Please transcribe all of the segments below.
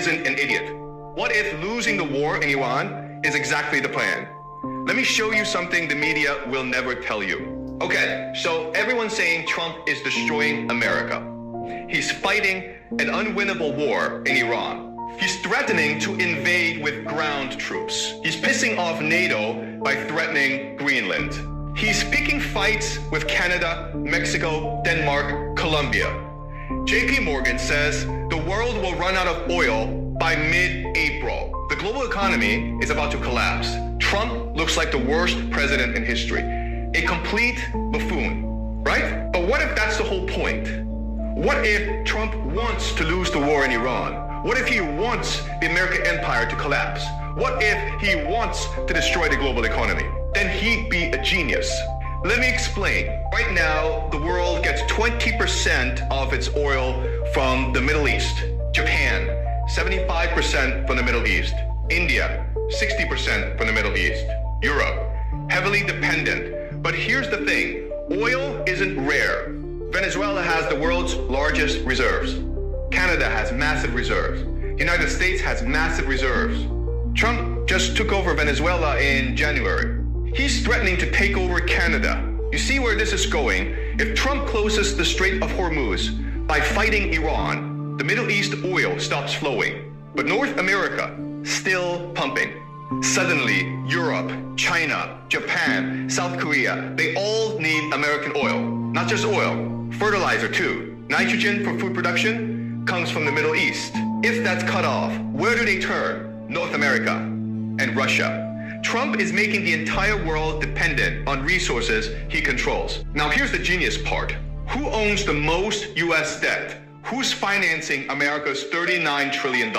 isn't an idiot? What if losing the war in Iran is exactly the plan? Let me show you something the media will never tell you. Okay, so everyone's saying Trump is destroying America. He's fighting an unwinnable war in Iran. He's threatening to invade with ground troops. He's pissing off NATO by threatening Greenland. He's picking fights with Canada, Mexico, Denmark, Colombia. JP Morgan says the world will run out of oil by mid-April. The global economy is about to collapse. Trump looks like the worst president in history. A complete buffoon, right? But what if that's the whole point? What if Trump wants to lose the war in Iran? What if he wants the American empire to collapse? What if he wants to destroy the global economy? Then he'd be a genius. Let me explain. Right now, the world gets 20% of its oil from the Middle East. Japan, 75% from the Middle East. India, 60% from the Middle East. Europe, heavily dependent. But here's the thing, oil isn't rare. Venezuela has the world's largest reserves. Canada has massive reserves. The United States has massive reserves. Trump just took over Venezuela in January. He's threatening to take over Canada. You see where this is going? If Trump closes the Strait of Hormuz by fighting Iran, the Middle East oil stops flowing. But North America, still pumping. Suddenly, Europe, China, Japan, South Korea, they all need American oil. Not just oil, fertilizer too. Nitrogen for food production comes from the Middle East. If that's cut off, where do they turn? North America and Russia. Trump is making the entire world dependent on resources he controls. Now here's the genius part. Who owns the most US debt? Who's financing America's $39 trillion?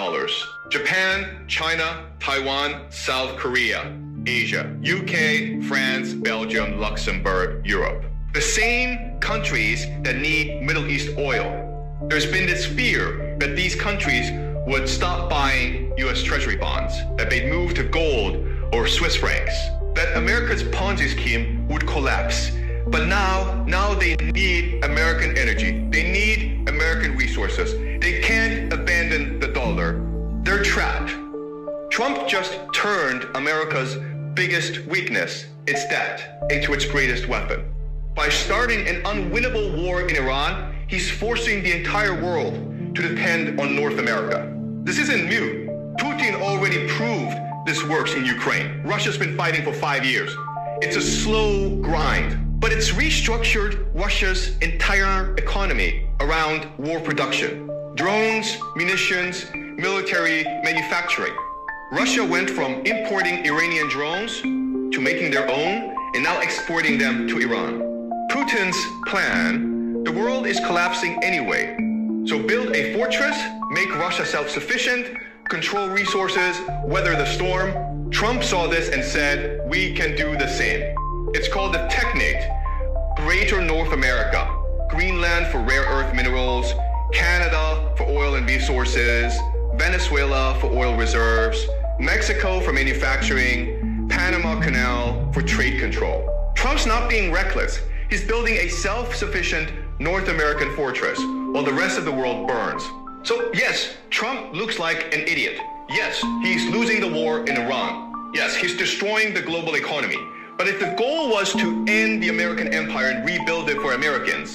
Japan, China, Taiwan, South Korea, Asia, UK, France, Belgium, Luxembourg, Europe. The same countries that need Middle East oil. There's been this fear that these countries would stop buying US Treasury bonds, that they'd move to gold or Swiss francs, that America's Ponzi scheme would collapse. But now they need American energy. They need American resources. They can't abandon the dollar. They're trapped. Trump just turned America's biggest weakness, its debt, into its greatest weapon. By starting an unwinnable war in Iran, he's forcing the entire world to depend on North America. This isn't new. Putin already proved this works in Ukraine. Russia's been fighting for 5 years. It's a slow grind, but it's restructured Russia's entire economy around war production. Drones, munitions, military manufacturing. Russia went from importing Iranian drones to making their own and now exporting them to Iran. Putin's plan, the world is collapsing anyway. So build a fortress, make Russia self-sufficient, control resources, weather the storm. Trump saw this and said, we can do the same. It's called the Technate. Greater North America, Greenland for rare earth minerals, Canada for oil and resources, Venezuela for oil reserves, Mexico for manufacturing, Panama Canal for trade control. Trump's not being reckless. He's building a self-sufficient North American fortress while the rest of the world burns. So yes, Trump looks like an idiot. Yes, he's losing the war in Iran. Yes, he's destroying the global economy. But if the goal was to end the American empire and rebuild it for Americans,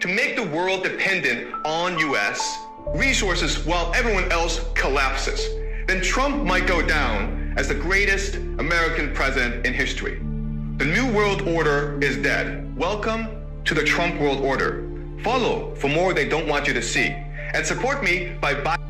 to make the world dependent on US resources while everyone else collapses, then Trump might go down as the greatest American president in history. The New World Order is dead. Welcome to the Trump World Order. Follow for more they don't want you to see. And support me by buying